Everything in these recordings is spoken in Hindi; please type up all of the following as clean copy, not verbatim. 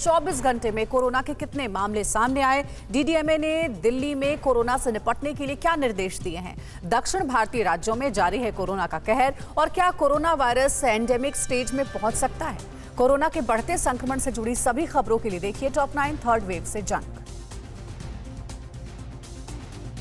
24 घंटे में कोरोना के कितने मामले सामने आए, डीडीएमए ने दिल्ली में कोरोना से निपटने के लिए क्या निर्देश दिए हैं, दक्षिण भारतीय राज्यों में जारी है कोरोना का कहर और क्या कोरोना वायरस एंडेमिक स्टेज में पहुंच सकता है। कोरोना के बढ़ते संक्रमण से जुड़ी सभी खबरों के लिए देखिए टॉप 9 थर्ड वेव से जंग।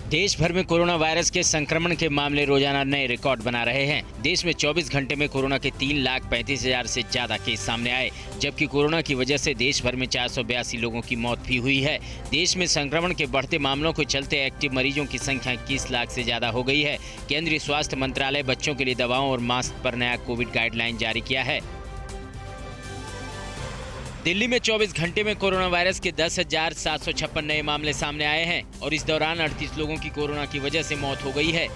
देश भर में कोरोना वायरस के संक्रमण के मामले रोजाना नए रिकॉर्ड बना रहे हैं। देश में 24 घंटे में कोरोना के 3,35,000 से ज्यादा केस सामने आए, जबकि कोरोना की वजह से देश भर में 482 लोगों की मौत भी हुई है। देश में संक्रमण के बढ़ते मामलों के चलते एक्टिव मरीजों की संख्या 21 लाख से ज्यादा हो गई है। केंद्रीय स्वास्थ्य मंत्रालय बच्चों के लिए दवाओं और मास्क पर नया कोविड गाइडलाइन जारी किया है। दिल्ली में 24 घंटे में कोरोना वायरस के 10,756 नए मामले सामने आए हैं और इस दौरान 38 लोगों की कोरोना की वजह से मौत हो गई है।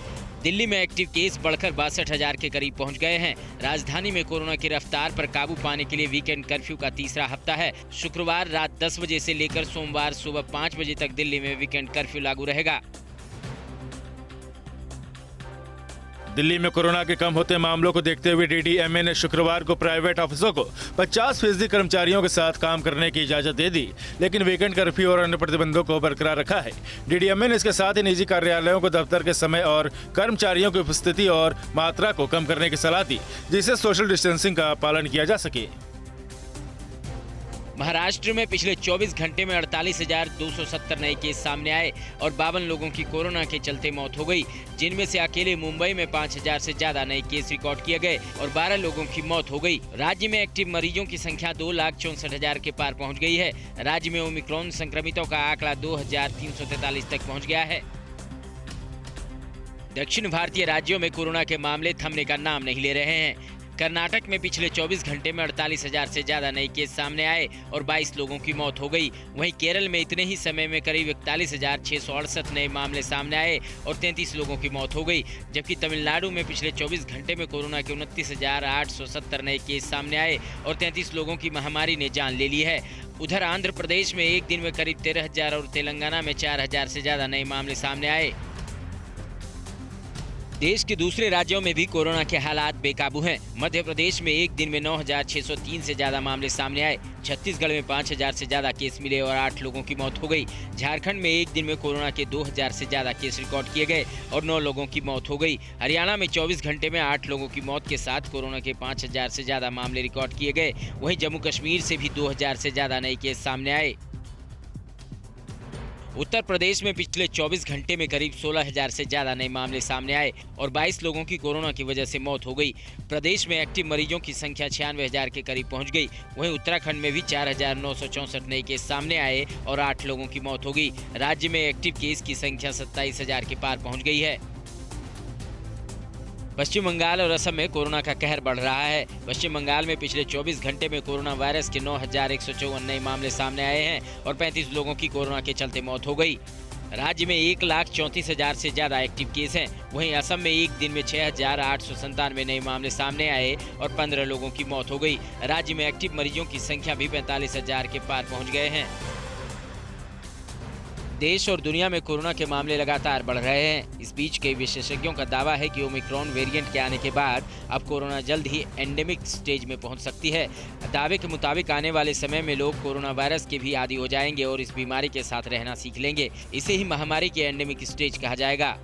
दिल्ली में एक्टिव केस बढ़कर 62,000 के करीब पहुंच गए हैं। राजधानी में कोरोना की रफ्तार पर काबू पाने के लिए वीकेंड कर्फ्यू का तीसरा हफ्ता है। शुक्रवार रात 10 बजे से लेकर सोमवार सुबह 5 बजे तक दिल्ली में वीकेंड कर्फ्यू लागू रहेगा। दिल्ली में कोरोना के कम होते मामलों को देखते हुए डीडीएमए ने शुक्रवार को प्राइवेट ऑफिसों को 50% कर्मचारियों के साथ काम करने की इजाजत दे दी, लेकिन वीकेंड कर्फ्यू और अन्य प्रतिबंधों को बरकरार रखा है। डीडीएमए ने इसके साथ ही निजी कार्यालयों को दफ्तर के समय और कर्मचारियों की उपस्थिति और मात्रा को कम करने की सलाह दी, जिससे सोशल डिस्टेंसिंग का पालन किया जा सके। महाराष्ट्र में पिछले 24 घंटे में 48,270 नए केस सामने आए और 52 लोगों की कोरोना के चलते मौत हो गई, जिनमें से अकेले मुंबई में 5,000 से ज्यादा नए केस रिकॉर्ड किए गए और 12 लोगों की मौत हो गई। राज्य में एक्टिव मरीजों की संख्या 2,64,000 के पार पहुंच गई है। राज्य में ओमिक्रॉन संक्रमितों का आंकड़ा 2,343 तक पहुंच गया है। दक्षिण भारतीय राज्यों में कोरोना के मामले थमने का नाम नहीं ले रहे हैं। कर्नाटक में पिछले 24 घंटे में 48,000 से ज्यादा नए केस सामने आए और 22 लोगों की मौत हो गई। वहीं केरल में इतने ही समय में करीब 41,668 नए मामले सामने आए और 33 लोगों की मौत हो गई, जबकि तमिलनाडु में पिछले 24 घंटे में कोरोना के 29,870 नए केस सामने आए और 33 लोगों की महामारी ने जान ले ली है। उधर आंध्र प्रदेश में एक दिन में करीब 13,000 और तेलंगाना में 4,000 से ज्यादा नए मामले सामने आए। देश के दूसरे राज्यों में भी कोरोना के हालात बेकाबू हैं। मध्य प्रदेश में एक दिन में 9,603 से ज्यादा मामले सामने आए। छत्तीसगढ़ में 5,000 से ज्यादा केस मिले और 8 लोगों की मौत हो गई। झारखंड में एक दिन में कोरोना के 2,000 से ज्यादा केस रिकॉर्ड किए गए और 9 लोगों की मौत हो गई। हरियाणा में 24 घंटे में 8 लोगों की मौत के साथ कोरोना के 5,000 से ज्यादा मामले रिकॉर्ड किए गए। वहीं जम्मू कश्मीर से भी 2,000 से ज्यादा नए केस सामने आए। उत्तर प्रदेश में पिछले 24 घंटे में करीब 16,000 से ज्यादा नए मामले सामने आए और 22 लोगों की कोरोना की वजह से मौत हो गई। प्रदेश में एक्टिव मरीजों की संख्या 96,000 के करीब पहुंच गई। वहीं उत्तराखंड में भी 4,964 नए केस सामने आए और 8 लोगों की मौत हो गई। राज्य में एक्टिव केस की संख्या 27,000 के पार पहुँच गई है। पश्चिम बंगाल और असम में कोरोना का कहर बढ़ रहा है। पश्चिम बंगाल में पिछले 24 घंटे में कोरोना वायरस के 9,154 नए मामले सामने आए हैं और 35 लोगों की कोरोना के चलते मौत हो गई। राज्य में 1,34,000 से ज्यादा एक्टिव केस हैं। वहीं असम में एक दिन में 6,897 नए मामले सामने आए और 15 लोगों की मौत हो गई। राज्य में एक्टिव मरीजों की संख्या भी 45,000 के पार पहुँच गए हैं। देश और दुनिया में कोरोना के मामले लगातार बढ़ रहे हैं। इस बीच कई विशेषज्ञों का दावा है कि ओमिक्रॉन वेरिएंट के आने के बाद अब कोरोना जल्द ही एंडेमिक स्टेज में पहुंच सकती है। दावे के मुताबिक आने वाले समय में लोग कोरोना वायरस के भी आदी हो जाएंगे और इस बीमारी के साथ रहना सीख लेंगे। इसे ही महामारी के एंडेमिक स्टेज कहा जाएगा।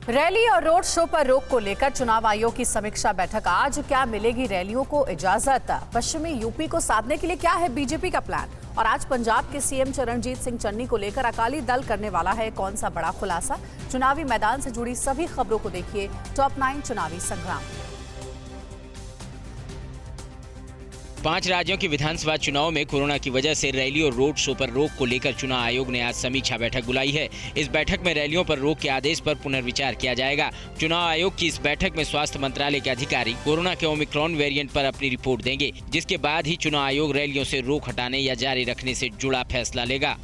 रैली और रोड शो पर रोक को लेकर चुनाव आयोग की समीक्षा बैठक आज। क्या मिलेगी रैलियों को इजाजत? पश्चिमी यूपी को साधने के लिए क्या है बीजेपी का प्लान? और आज पंजाब के सीएम चरणजीत सिंह चन्नी को लेकर अकाली दल करने वाला है कौन सा बड़ा खुलासा? चुनावी मैदान से जुड़ी सभी खबरों को देखिए टॉप 9 चुनावी संग्राम। 5 राज्यों के विधानसभा चुनाव में कोरोना की वजह से रैली और रोड शो पर रोक को लेकर चुनाव आयोग ने आज समीक्षा बैठक बुलाई है। इस बैठक में रैलियों पर रोक के आदेश पर पुनर्विचार किया जाएगा। चुनाव आयोग की इस बैठक में स्वास्थ्य मंत्रालय के अधिकारी कोरोना के ओमिक्रॉन वेरिएंट पर अपनी रिपोर्ट देंगे, जिसके बाद ही चुनाव आयोग रैलियों से रोक हटाने या जारी रखने से जुड़ा फैसला लेगा।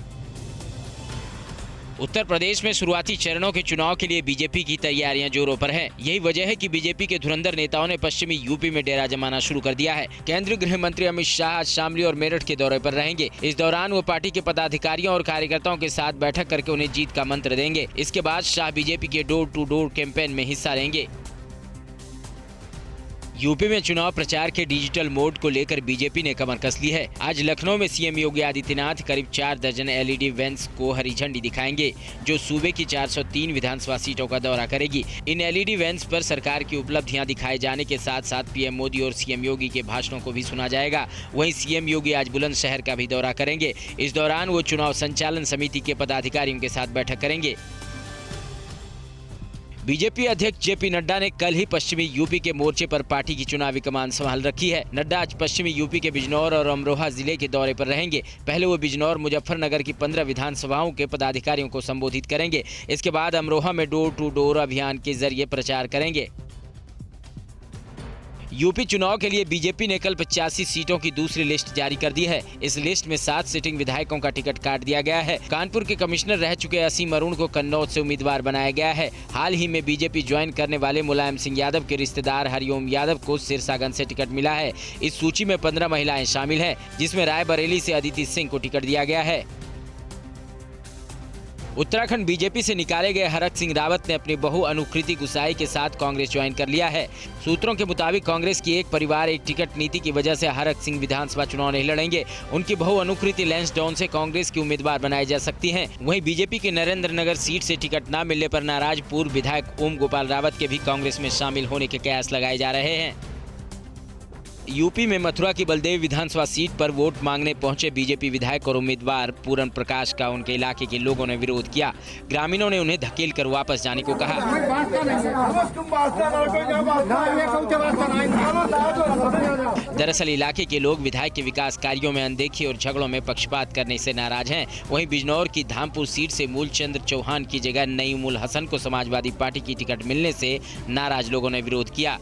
उत्तर प्रदेश में शुरुआती चरणों के चुनाव के लिए बीजेपी की तैयारियां जोरों पर हैं। यही वजह है कि बीजेपी के धुरंधर नेताओं ने पश्चिमी यूपी में डेरा जमाना शुरू कर दिया है। केंद्रीय गृह मंत्री अमित शाह आज शामली और मेरठ के दौरे पर रहेंगे। इस दौरान वो पार्टी के पदाधिकारियों और कार्यकर्ताओं के साथ बैठक करके उन्हें जीत का मंत्र देंगे। इसके बाद शाह बीजेपी के डोर टू डोर कैंपेन में हिस्सा लेंगे। यूपी में चुनाव प्रचार के डिजिटल मोड को लेकर बीजेपी ने कमर कस ली है। आज लखनऊ में सीएम योगी आदित्यनाथ करीब 4 दर्जन एलईडी वैन्स को हरी झंडी दिखाएंगे, जो सूबे की 403 विधानसभा सीटों का दौरा करेगी। इन एलईडी वैन्स पर सरकार की उपलब्धियां दिखाए जाने के साथ साथ पीएम मोदी और सीएम योगी के भाषणों को भी सुना जाएगा। वहीं सीएम योगी आज बुलंदशहर का भी दौरा करेंगे। इस दौरान वो चुनाव संचालन समिति के पदाधिकारियों के साथ बैठक करेंगे। बीजेपी अध्यक्ष जेपी नड्डा ने कल ही पश्चिमी यूपी के मोर्चे पर पार्टी की चुनावी कमान संभाल रखी है। नड्डा आज पश्चिमी यूपी के बिजनौर और अमरोहा जिले के दौरे पर रहेंगे। पहले वो बिजनौर मुजफ्फरनगर की 15 विधानसभाओं के पदाधिकारियों को संबोधित करेंगे। इसके बाद अमरोहा में डोर टू डोर अभियान के जरिए प्रचार करेंगे। यूपी चुनाव के लिए बीजेपी ने कल 85 सीटों की दूसरी लिस्ट जारी कर दी है। इस लिस्ट में 7 सिटिंग विधायकों का टिकट काट दिया गया है। कानपुर के कमिश्नर रह चुके असीम अरुण को कन्नौज से उम्मीदवार बनाया गया है। हाल ही में बीजेपी ज्वाइन करने वाले मुलायम सिंह यादव के रिश्तेदार हरिओम यादव को सिरसागंज से टिकट मिला है। इस सूची में 15 महिलाएं शामिल हैं, जिसमें रायबरेली से अदिति सिंह को टिकट दिया गया है। उत्तराखंड बीजेपी से निकाले गए हरक सिंह रावत ने अपनी बहु अनुकृति गुसाई के साथ कांग्रेस ज्वाइन कर लिया है। सूत्रों के मुताबिक कांग्रेस की एक परिवार एक टिकट नीति की वजह से हरक सिंह विधानसभा चुनाव नहीं लड़ेंगे। उनकी बहु अनुकृति लैंसडाउन से कांग्रेस की उम्मीदवार बनाई जा सकती हैं। वहीं बीजेपी के नरेंद्र नगर सीट से टिकट न मिलने पर नाराज पूर्व विधायक ओम गोपाल रावत के भी कांग्रेस में शामिल होने के कयास लगाए जा रहे हैं। यूपी में मथुरा की बलदेव विधानसभा सीट पर वोट मांगने पहुंचे बीजेपी विधायक और उम्मीदवार पूरन प्रकाश का उनके इलाके के लोगों ने विरोध किया। ग्रामीणों ने उन्हें धकेलकर वापस जाने को कहा। दरअसल इलाके के लोग विधायक के विकास कार्यों में अनदेखी और झगड़ों में पक्षपात करने से नाराज हैं। वहीं बिजनौर की धामपुर सीट से मूलचंद चौहान की जगह नईमुल हसन को समाजवादी पार्टी की टिकट मिलने से नाराज लोगों ने विरोध किया।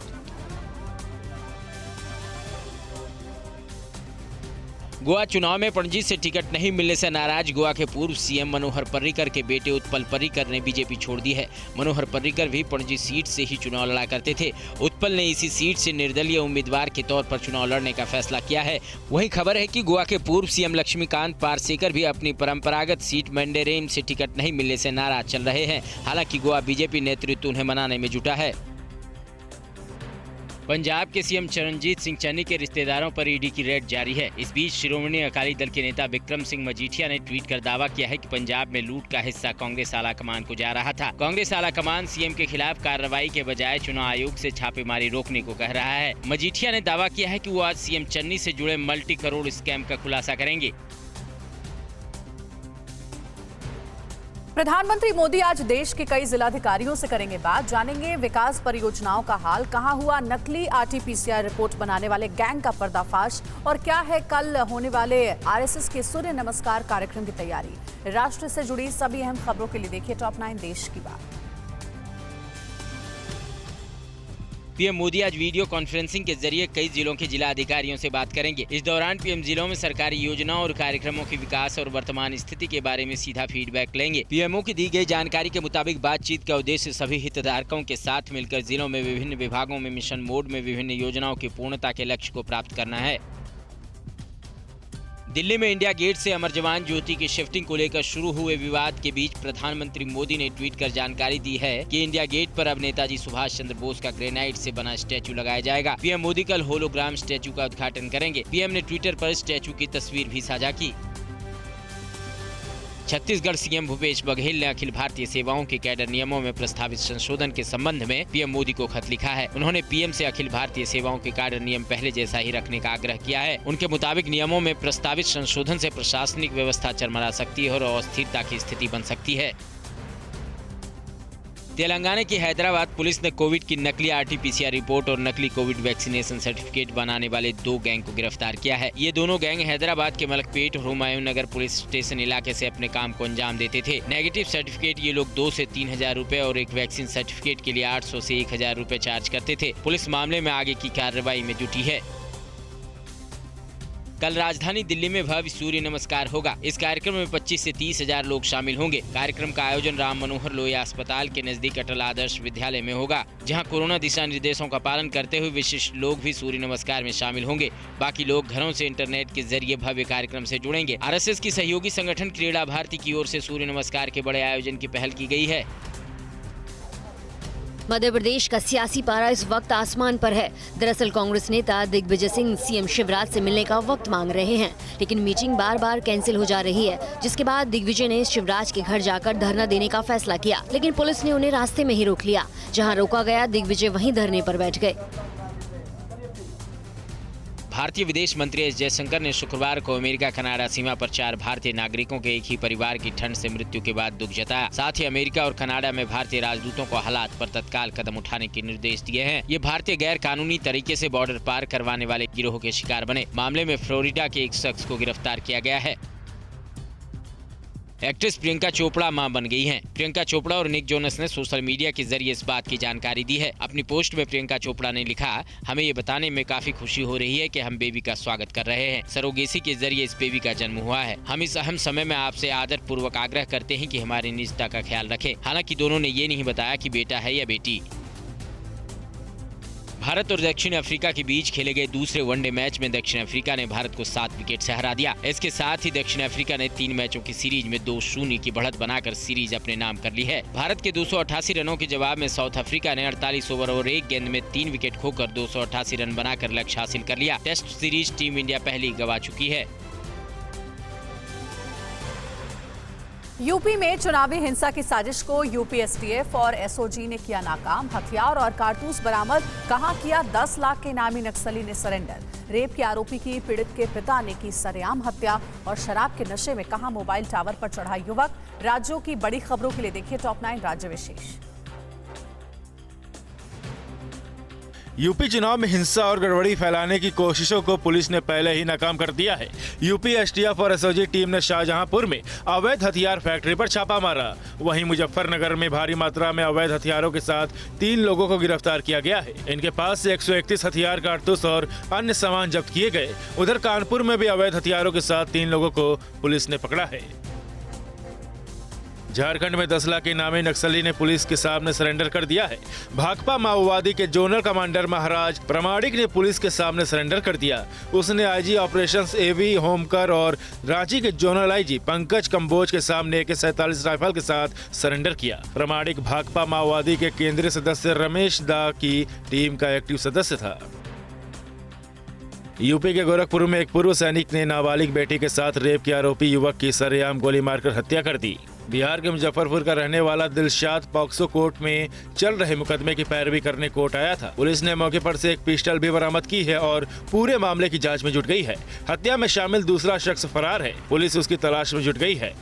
गोवा चुनाव में पणजी से टिकट नहीं मिलने से नाराज गोवा के पूर्व सीएम मनोहर पर्रिकर के बेटे उत्पल पर्रिकर ने बीजेपी छोड़ दी है। मनोहर पर्रिकर भी पणजी सीट से ही चुनाव लड़ा करते थे। उत्पल ने इसी सीट से निर्दलीय उम्मीदवार के तौर पर चुनाव लड़ने का फैसला किया है। वहीं खबर है कि गोवा के पूर्व सीएम लक्ष्मीकांत पारसेकर भी अपनी परंपरागत सीट मंडेरेम से टिकट नहीं मिलने से नाराज चल रहे हैं। हालांकि गोवा बीजेपी नेतृत्व उन्हें मनाने में जुटा है। पंजाब के सीएम चरणजीत सिंह चन्नी के रिश्तेदारों पर ईडी की रेड जारी है। इस बीच शिरोमणि अकाली दल के नेता बिक्रम सिंह मजीठिया ने ट्वीट कर दावा किया है कि पंजाब में लूट का हिस्सा कांग्रेस आलाकमान को जा रहा था। कांग्रेस आलाकमान सीएम के खिलाफ कार्रवाई के बजाय चुनाव आयोग से छापेमारी रोकने को कह रहा है। मजीठिया ने दावा किया है कि वो आज सीएम चन्नी से जुड़े मल्टी करोड़ स्कैम का खुलासा करेंगे। प्रधानमंत्री मोदी आज देश के कई जिलाधिकारियों से करेंगे बात। जानेंगे विकास परियोजनाओं का हाल, कहां हुआ नकली आरटीपीसीआर रिपोर्ट बनाने वाले गैंग का पर्दाफाश और क्या है कल होने वाले आरएसएस के सूर्य नमस्कार कार्यक्रम की तैयारी। राष्ट्र से जुड़ी सभी अहम खबरों के लिए देखिए टॉप 9 देश की बात। पीएम मोदी आज वीडियो कॉन्फ्रेंसिंग के जरिए कई जिलों के जिला अधिकारियों से बात करेंगे। इस दौरान पीएम जिलों में सरकारी योजनाओं और कार्यक्रमों के विकास और वर्तमान स्थिति के बारे में सीधा फीडबैक लेंगे। पीएमओ की दी गई जानकारी के मुताबिक बातचीत का उद्देश्य सभी हितधारकों के साथ मिलकर जिलों में विभिन्न विभागों में मिशन मोड में विभिन्न योजनाओं की पूर्णता के लक्ष्य को प्राप्त करना है। दिल्ली में इंडिया गेट से अमर जवान ज्योति की शिफ्टिंग को लेकर शुरू हुए विवाद के बीच प्रधानमंत्री मोदी ने ट्वीट कर जानकारी दी है कि इंडिया गेट पर अब नेताजी सुभाष चंद्र बोस का ग्रेनाइट से बना स्टैचू लगाया जाएगा। पीएम मोदी कल होलोग्राम स्टैचू का उद्घाटन करेंगे। पीएम ने ट्विटर पर स्टैचू की तस्वीर भी साझा की। छत्तीसगढ़ सीएम भूपेश बघेल ने अखिल भारतीय सेवाओं के कैडर नियमों में प्रस्तावित संशोधन के संबंध में पीएम मोदी को खत लिखा है। उन्होंने पीएम से अखिल भारतीय सेवाओं के कैडर नियम पहले जैसा ही रखने का आग्रह किया है। उनके मुताबिक नियमों में प्रस्तावित संशोधन से प्रशासनिक व्यवस्था चरमरा सकती है और अस्थिरता की स्थिति बन सकती है। तेलंगाना की हैदराबाद पुलिस ने कोविड की नकली आरटीपीसीआर रिपोर्ट और नकली कोविड वैक्सीनेशन सर्टिफिकेट बनाने वाले 2 गैंग को गिरफ्तार किया है। ये दोनों गैंग हैदराबाद के मलकपेट और हुमायूं नगर पुलिस स्टेशन इलाके से अपने काम को अंजाम देते थे। नेगेटिव सर्टिफिकेट ये लोग 2 से 3 हजार रुपए और एक वैक्सीन सर्टिफिकेट के लिए 800 से 1000 रुपए चार्ज करते थे। पुलिस मामले में आगे की कार्रवाई में जुटी है। कल राजधानी दिल्ली में भव्य सूर्य नमस्कार होगा। इस कार्यक्रम में 25 से 30 हजार लोग शामिल होंगे। कार्यक्रम का आयोजन राम मनोहर लोहिया अस्पताल के नजदीक अटल आदर्श विद्यालय में होगा, जहां कोरोना दिशा निर्देशों का पालन करते हुए विशिष्ट लोग भी सूर्य नमस्कार में शामिल होंगे। बाकी लोग घरों से इंटरनेट के जरिए भव्य कार्यक्रम से जुड़ेंगे। आरएसएस की सहयोगी संगठन क्रीड़ा भारती की ओर से सूर्य नमस्कार के बड़े आयोजन की पहल की गई है। मध्य प्रदेश का सियासी पारा इस वक्त आसमान पर है। दरअसल कांग्रेस नेता दिग्विजय सिंह सीएम शिवराज से मिलने का वक्त मांग रहे हैं, लेकिन मीटिंग बार बार कैंसिल हो जा रही है, जिसके बाद दिग्विजय ने शिवराज के घर जाकर धरना देने का फैसला किया, लेकिन पुलिस ने उन्हें रास्ते में ही रोक लिया। जहां रोका गया, दिग्विजय वहीं धरने पर बैठ गए। भारतीय विदेश मंत्री एस जयशंकर ने शुक्रवार को अमेरिका कनाडा सीमा पर 4 भारतीय नागरिकों के एक ही परिवार की ठंड से मृत्यु के बाद दुख जताया। साथ ही अमेरिका और कनाडा में भारतीय राजदूतों को हालात पर तत्काल कदम उठाने के निर्देश दिए हैं। ये भारतीय गैर कानूनी तरीके से बॉर्डर पार करवाने वाले गिरोह के शिकार बने। मामले में फ्लोरिडा के एक शख्स को गिरफ्तार किया गया है। एक्ट्रेस प्रियंका चोपड़ा मां बन गई हैं। प्रियंका चोपड़ा और निक जोनस ने सोशल मीडिया के जरिए इस बात की जानकारी दी है। अपनी पोस्ट में प्रियंका चोपड़ा ने लिखा, हमें ये बताने में काफी खुशी हो रही है कि हम बेबी का स्वागत कर रहे हैं। सरोगेसी के जरिए इस बेबी का जन्म हुआ है। हम इस अहम समय में आपसे आदर पूर्वक आग्रह करते हैं कि हमारी निजता का ख्याल रखें। हालांकि दोनों ने ये नहीं बताया कि बेटा है या बेटी। भारत और दक्षिण अफ्रीका के बीच खेले गए दूसरे वनडे मैच में दक्षिण अफ्रीका ने भारत को 7 विकेट से हरा दिया। इसके साथ ही दक्षिण अफ्रीका ने 3 मैचों की सीरीज में 2-0 की बढ़त बनाकर सीरीज अपने नाम कर ली है। भारत के 288 रनों के जवाब में साउथ अफ्रीका ने 48 ओवर और 1 गेंद में 3 विकेट खोकर 288 रन बनाकर लक्ष्य हासिल कर लिया। टेस्ट सीरीज टीम इंडिया पहले ही गंवा चुकी है। यूपी में चुनावी हिंसा की साजिश को यूपी एसटीएफ और एसओजी ने किया नाकाम। हथियार और कारतूस बरामद, कहां किया 10 लाख के इनामी नक्सली ने सरेंडर। रेप के आरोपी की पीड़ित के पिता ने की सरेआम हत्या और शराब के नशे में कहां मोबाइल टावर पर चढ़ा युवक। राज्यों की बड़ी खबरों के लिए देखिए टॉप 9 राज्य विशेष। यूपी चुनाव में हिंसा और गड़बड़ी फैलाने की कोशिशों को पुलिस ने पहले ही नाकाम कर दिया है। यूपी एसटीएफ और एसओजी टीम ने शाहजहांपुर में अवैध हथियार फैक्ट्री पर छापा मारा। वहीं मुजफ्फरनगर में भारी मात्रा में अवैध हथियारों के साथ 3 लोगों को गिरफ्तार किया गया है। इनके पास से 131 हथियार, कारतूस और अन्य सामान जब्त किए गए। उधर कानपुर में भी अवैध हथियारों के साथ 3 लोगों को पुलिस ने पकड़ा है। झारखंड में 10 लाख के इनामी नक्सली ने पुलिस के सामने सरेंडर कर दिया है। भाकपा माओवादी के जोनल कमांडर महाराज प्रमाणिक ने पुलिस के सामने सरेंडर कर दिया। उसने आईजी ऑपरेशंस एवी होमकर और रांची के जोनल आईजी पंकज कंबोज के सामने AK-47 राइफल के साथ सरेंडर किया। प्रमाणिक भाकपा माओवादी के केंद्रीय सदस्य रमेश दा की टीम का एक्टिव सदस्य था। यूपी के गोरखपुर में एक पूर्व सैनिक ने नाबालिग बेटी के साथ रेप के आरोपी युवक की सरेआम गोली मारकर हत्या कर दी। बिहार के मुजफ्फरपुर का रहने वाला दिलशाद पॉक्सो कोर्ट में चल रहे मुकदमे की पैरवी करने कोर्ट आया था। पुलिस ने मौके पर से एक पिस्टल भी बरामद की है और पूरे मामले की जांच में जुट गई है। हत्या में शामिल दूसरा शख्स फरार है। पुलिस उसकी तलाश में जुट गई है।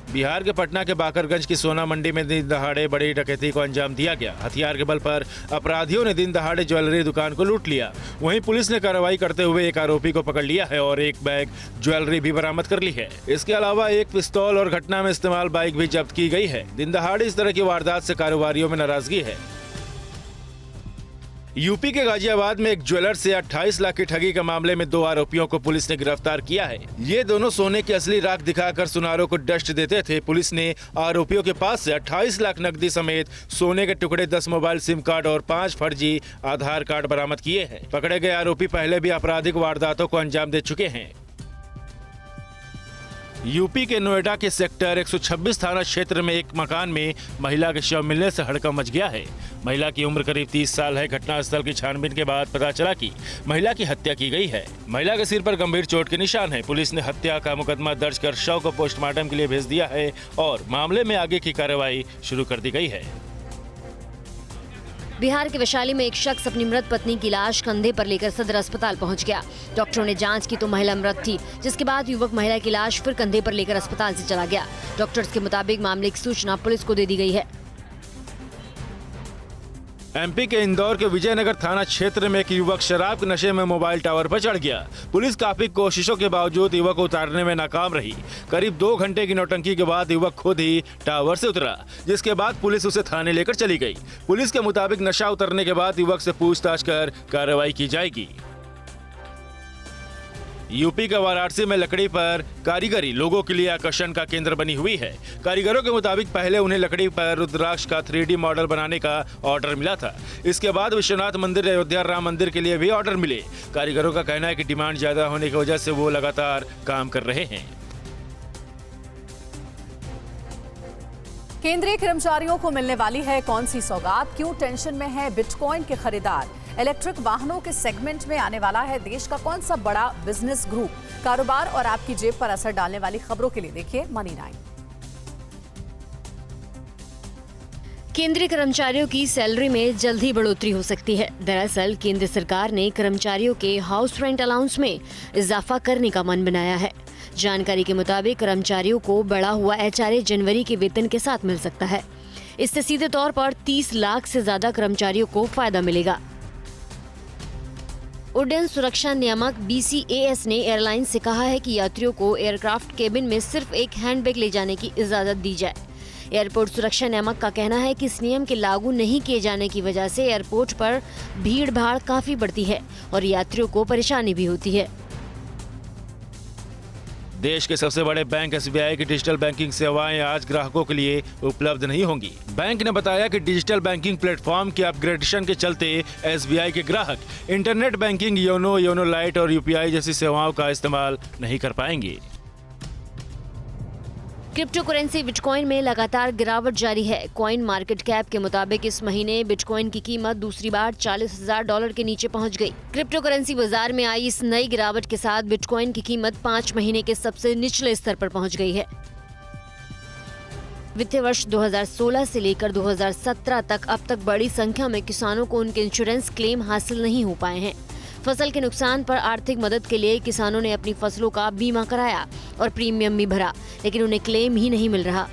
बिहार के पटना के बाकरगंज की सोना मंडी में दिन दहाड़े बड़ी डकैती को अंजाम दिया गया। हथियार के बल पर अपराधियों ने दिन दहाड़े ज्वेलरी दुकान को लूट लिया। वहीं पुलिस ने कार्रवाई करते हुए एक आरोपी को पकड़ लिया है और एक बैग ज्वेलरी भी बरामद कर ली है। इसके अलावा एक पिस्तौल और घटना में इस्तेमाल बाइक भी जब्त की गई है। दिन दहाड़े इस तरह की वारदात से कारोबारियों में नाराजगी है। यूपी के गाजियाबाद में एक ज्वेलर से 28 लाख की ठगी के मामले में 2 आरोपियों को पुलिस ने गिरफ्तार किया है। ये दोनों सोने की असली राख दिखाकर सुनारों को डस्ट देते थे। पुलिस ने आरोपियों के पास से 28 लाख नकदी समेत सोने के टुकड़े, 10 मोबाइल सिम कार्ड और 5 फर्जी आधार कार्ड बरामद किए हैं। पकड़े गए आरोपी पहले भी आपराधिक वारदातों को अंजाम दे चुके हैं। यूपी के नोएडा के सेक्टर 126 थाना क्षेत्र में एक मकान में महिला के शव मिलने से हड़कंप मच गया है। महिला की उम्र करीब 30 साल है। घटनास्थल की छानबीन के बाद पता चला कि महिला की हत्या की गई है। महिला के सिर पर गंभीर चोट के निशान है। पुलिस ने हत्या का मुकदमा दर्ज कर शव को पोस्टमार्टम के लिए भेज दिया है और मामले में आगे की कार्रवाई शुरू कर दी गई है। बिहार के वैशाली में एक शख्स अपनी मृत पत्नी की लाश कंधे पर लेकर सदर अस्पताल पहुंच गया। डॉक्टरों ने जांच की तो महिला मृत थी, जिसके बाद युवक महिला की लाश फिर कंधे पर लेकर अस्पताल से चला गया। डॉक्टर्स के मुताबिक मामले की सूचना पुलिस को दे दी गई है। एमपी के इंदौर के विजयनगर थाना क्षेत्र में एक युवक शराब के नशे में मोबाइल टावर पर चढ़ गया। पुलिस काफी कोशिशों के बावजूद युवक को उतारने में नाकाम रही। करीब 2 घंटे की नौटंकी के बाद युवक खुद ही टावर से उतरा, जिसके बाद पुलिस उसे थाने लेकर चली गई। पुलिस के मुताबिक नशा उतरने के बाद युवक से पूछताछ कर कार्रवाई की जाएगी। यूपी के वाराणसी में लकड़ी पर कारीगरी लोगों के लिए आकर्षण का केंद्र बनी हुई है। कारीगरों के मुताबिक पहले उन्हें लकड़ी पर रुद्राक्ष का 3D मॉडल बनाने का ऑर्डर मिला था। इसके बाद विश्वनाथ मंदिर, अयोध्या राम मंदिर के लिए भी ऑर्डर मिले। कारीगरों का कहना है कि डिमांड ज्यादा होने की वजह से वो लगातार काम कर रहे हैं। केंद्रीय कर्मचारियों को मिलने वाली है कौन सी सौगात? क्यों टेंशन में है बिटकॉइन के खरीदार? इलेक्ट्रिक वाहनों के सेगमेंट में आने वाला है देश का कौन सा बड़ा बिजनेस ग्रुप? कारोबार और आपकी जेब पर असर डालने वाली खबरों के लिए देखिए मनी 9। केंद्रीय कर्मचारियों की सैलरी में जल्द ही बढ़ोतरी हो सकती है। दरअसल केंद्र सरकार ने कर्मचारियों के हाउस रेंट अलाउंस में इजाफा करने का मन बनाया है। जानकारी के मुताबिक कर्मचारियों को बढ़ा हुआ HRA जनवरी के वेतन के साथ मिल सकता है। इससे सीधे तौर पर 30 लाख से ज्यादा कर्मचारियों को फायदा मिलेगा। उड्डयन सुरक्षा नियामक BCAS ने एयरलाइंस से कहा है कि यात्रियों को एयरक्राफ्ट केबिन में सिर्फ एक हैंडबैग ले जाने की इजाजत दी जाए। एयरपोर्ट सुरक्षा नियामक का कहना है कि इस नियम के लागू नहीं किए जाने की वजह से एयरपोर्ट पर भीड़ भाड़ काफी बढ़ती है और यात्रियों को परेशानी भी होती है। देश के सबसे बड़े बैंक SBI की डिजिटल बैंकिंग सेवाएं आज ग्राहकों के लिए उपलब्ध नहीं होंगी। बैंक ने बताया कि डिजिटल बैंकिंग प्लेटफॉर्म के अपग्रेडेशन के चलते SBI के ग्राहक इंटरनेट बैंकिंग, योनो लाइट और UPI जैसी सेवाओं का इस्तेमाल नहीं कर पाएंगे। क्रिप्टो करेंसी बिटकॉइन में लगातार गिरावट जारी है। कॉइन मार्केट कैप के मुताबिक इस महीने बिटकॉइन की कीमत दूसरी बार $40,000 के नीचे पहुंच गई। क्रिप्टो करेंसी बाजार में आई इस नई गिरावट के साथ बिटकॉइन की कीमत 5 महीने के सबसे निचले स्तर पर पहुंच गई है। वित्तीय वर्ष 2016 से लेकर 2017 तक अब तक बड़ी संख्या में किसानों को उनके इंश्योरेंस क्लेम हासिल नहीं हो पाए हैं। फसल के नुकसान पर आर्थिक मदद के लिए किसानों ने अपनी फसलों का बीमा कराया और प्रीमियम भी भरा, लेकिन उन्हें क्लेम ही नहीं मिल रहा।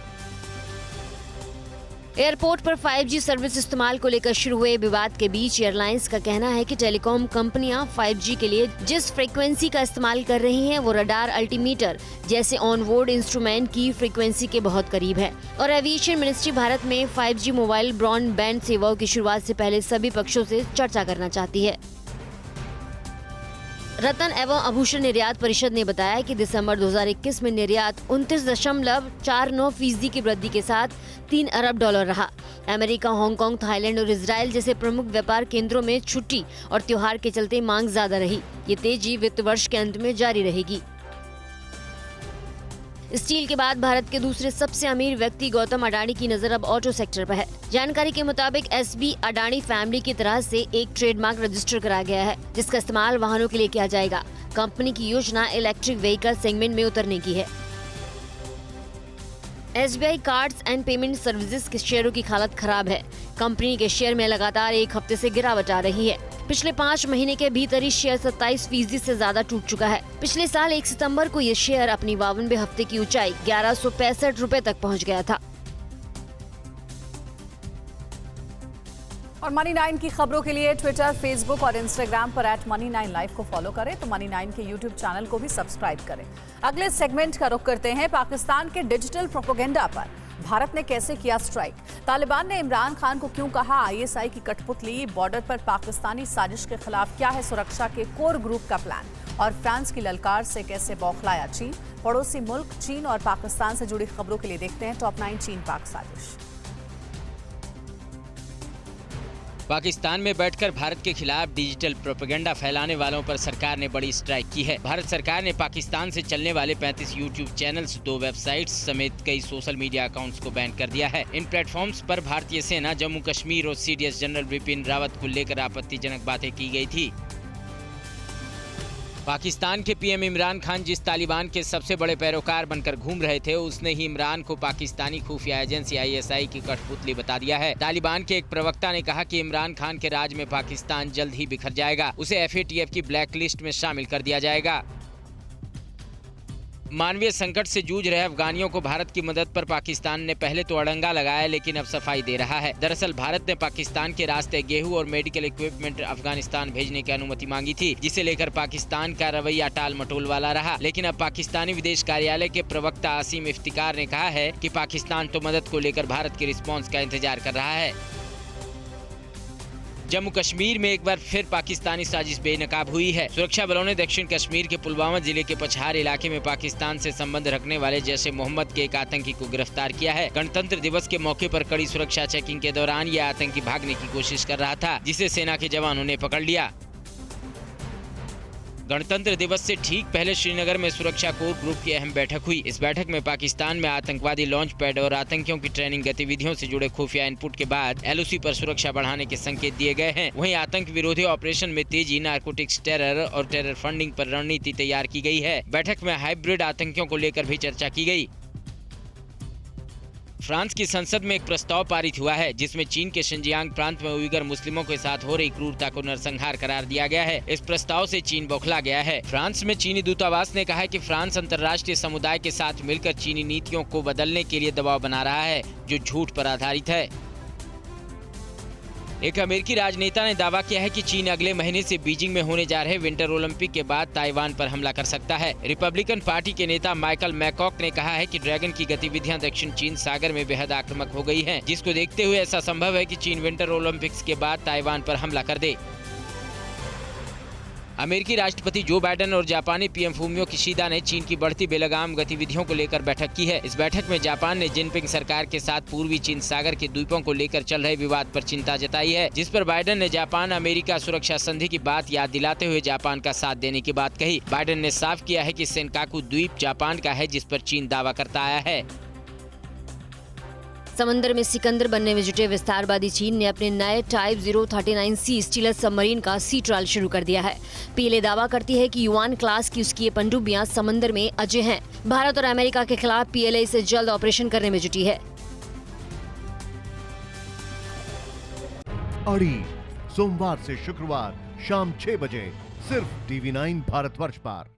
एयरपोर्ट पर 5G सर्विस इस्तेमाल को लेकर शुरू हुए विवाद के बीच एयरलाइंस का कहना है कि टेलीकॉम कंपनियां 5G के लिए जिस फ्रीक्वेंसी का इस्तेमाल कर रही हैं वो रडार, अल्टीमीटर जैसे ऑनबोर्ड इंस्ट्रूमेंट की फ्रीक्वेंसी के बहुत करीब है। और एविएशन मिनिस्ट्री भारत में 5G मोबाइल ब्रॉडबैंड सेवाओं की शुरुआत से पहले सभी पक्षों से चर्चा करना चाहती है। रत्न एवं आभूषण निर्यात परिषद ने बताया कि दिसंबर 2021 में निर्यात 29.49% की वृद्धि के साथ $3 अरब रहा। अमेरिका, हांगकांग, थाईलैंड और इजराइल जैसे प्रमुख व्यापार केंद्रों में छुट्टी और त्योहार के चलते मांग ज्यादा रही। ये तेजी वित्त वर्ष के अंत में जारी रहेगी। स्टील के बाद भारत के दूसरे सबसे अमीर व्यक्ति गौतम अडानी की नजर अब ऑटो सेक्टर पर है। जानकारी के मुताबिक SB अडानी फैमिली की तरह से एक ट्रेडमार्क रजिस्टर कराया गया है, जिसका इस्तेमाल वाहनों के लिए किया जाएगा। कंपनी की योजना इलेक्ट्रिक व्हीकल सेगमेंट में उतरने की है। SBI cards and payment services के शेयरों की हालत खराब है। कंपनी के शेयर में लगातार एक हफ्ते से गिरावट आ रही है। पिछले 5 महीने के भीतर ही शेयर 27% से ज्यादा टूट चुका है। पिछले साल 1 सितंबर को ये शेयर अपनी 52वें हफ्ते की ऊंचाई 1165 रुपए तक पहुंच गया था। और मनी 9 की खबरों के लिए ट्विटर, फेसबुक और इंस्टाग्राम पर @money9live को फॉलो करें तो मनी 9 के यूट्यूब चैनल को भी सब्सक्राइब करें। अगले सेगमेंट का रुख करते हैं पाकिस्तान के डिजिटल प्रोपेगेंडा पर। भारत ने कैसे किया स्ट्राइक? तालिबान ने इमरान खान को क्यों कहा ISI की कठपुतली? बॉर्डर पर पाकिस्तानी साजिश के खिलाफ क्या है सुरक्षा के कोर ग्रुप का प्लान? और फ्रांस की ललकार से कैसे बौखलाया चीन? पड़ोसी मुल्क चीन और पाकिस्तान से जुड़ी खबरों के लिए देखते हैं टॉप 9 चीन पाक साजिश। पाकिस्तान में बैठकर भारत के खिलाफ डिजिटल प्रोपेगेंडा फैलाने वालों पर सरकार ने बड़ी स्ट्राइक की है। भारत सरकार ने पाकिस्तान से चलने वाले 35 यूट्यूब चैनल्स, 2 वेबसाइट्स समेत कई सोशल मीडिया अकाउंट्स को बैन कर दिया है। इन प्लेटफॉर्म्स पर भारतीय सेना, जम्मू कश्मीर और CDS जनरल बिपिन रावत को लेकर आपत्तिजनक बातें की गई थी। पाकिस्तान के PM इमरान खान जिस तालिबान के सबसे बड़े पैरोकार बनकर घूम रहे थे, उसने ही इमरान को पाकिस्तानी खुफिया एजेंसी ISI की कठपुतली बता दिया है। तालिबान के एक प्रवक्ता ने कहा कि इमरान खान के राज में पाकिस्तान जल्द ही बिखर जाएगा, उसे FATF की ब्लैक लिस्ट में शामिल कर दिया जाएगा। मानवीय संकट से जूझ रहे अफगानियों को भारत की मदद पर पाकिस्तान ने पहले तो अड़ंगा लगाया, लेकिन अब सफाई दे रहा है। दरअसल भारत ने पाकिस्तान के रास्ते गेहूं और मेडिकल इक्विपमेंट अफगानिस्तान भेजने की अनुमति मांगी थी, जिसे लेकर पाकिस्तान का रवैया टाल मटोल वाला रहा। लेकिन अब पाकिस्तानी विदेश कार्यालय के प्रवक्ता आसिम इफ्तिकार ने कहा है कि पाकिस्तान तो मदद को लेकर भारत के रिस्पॉन्स का इंतजार कर रहा है। जम्मू कश्मीर में एक बार फिर पाकिस्तानी साजिश बेनकाब हुई है। सुरक्षा बलों ने दक्षिण कश्मीर के पुलवामा जिले के पछार इलाके में पाकिस्तान से संबंध रखने वाले जैश ए मोहम्मद के एक आतंकी को गिरफ्तार किया है। गणतंत्र दिवस के मौके पर कड़ी सुरक्षा चेकिंग के दौरान यह आतंकी भागने की कोशिश कर रहा था, जिसे सेना के जवानों ने पकड़ लिया। गणतंत्र दिवस से ठीक पहले श्रीनगर में सुरक्षा कोर ग्रुप की अहम बैठक हुई। इस बैठक में पाकिस्तान में आतंकवादी लॉन्च पैड और आतंकियों की ट्रेनिंग गतिविधियों से जुड़े खुफिया इनपुट के बाद LOC पर सुरक्षा बढ़ाने के संकेत दिए गए हैं। वहीं आतंक विरोधी ऑपरेशन में तेजी, नारकोटिक्स, टेरर और टेरर फंडिंग पर रणनीति तैयार की गई है। बैठक में हाइब्रिड आतंकियों को लेकर भी चर्चा की गई। फ्रांस की संसद में एक प्रस्ताव पारित हुआ है जिसमें चीन के शिनजियांग प्रांत में उइगर मुस्लिमों के साथ हो रही क्रूरता को नरसंहार करार दिया गया है। इस प्रस्ताव से चीन बौखला गया है। फ्रांस में चीनी दूतावास ने कहा है कि फ्रांस अंतर्राष्ट्रीय समुदाय के साथ मिलकर चीनी नीतियों को बदलने के लिए दबाव बना रहा है जो झूठ पर आधारित है। एक अमेरिकी राजनेता ने दावा किया है कि चीन अगले महीने से बीजिंग में होने जा रहे विंटर ओलंपिक के बाद ताइवान पर हमला कर सकता है। रिपब्लिकन पार्टी के नेता माइकल मैकॉक ने कहा है कि ड्रैगन की गतिविधियां दक्षिण चीन सागर में बेहद आक्रामक हो गई हैं, जिसको देखते हुए ऐसा संभव है कि चीन विंटर ओलंपिक्स के बाद ताइवान पर हमला कर दे। अमेरिकी राष्ट्रपति जो बाइडेन और जापानी PM फूमियो किशिदा ने चीन की बढ़ती बेलगाम गतिविधियों को लेकर बैठक की है। इस बैठक में जापान ने जिनपिंग सरकार के साथ पूर्वी चीन सागर के द्वीपों को लेकर चल रहे विवाद पर चिंता जताई है, जिस पर बाइडेन ने जापान अमेरिका सुरक्षा संधि की बात याद दिलाते हुए जापान का साथ देने की बात कही। बाइडेन ने साफ किया है कि सेनकाकू द्वीप जापान का है, जिस पर चीन दावा करता आया है। समंदर में सिकंदर बनने में जुटे विस्तारवादी चीन ने अपने नए टाइप 039C स्टीलर सबमरीन का सी ट्रायल शुरू कर दिया है। पीएलए दावा करती है कि युआन क्लास की उसकी ये पनडुब्बियां समंदर में अजय हैं। भारत और अमेरिका के खिलाफ पीएलए इसे जल्द ऑपरेशन करने में जुटी है। अड़ी सोमवार से शुक्रवार शाम 6 बजे सिर्फ TV9 भारतवर्ष पर।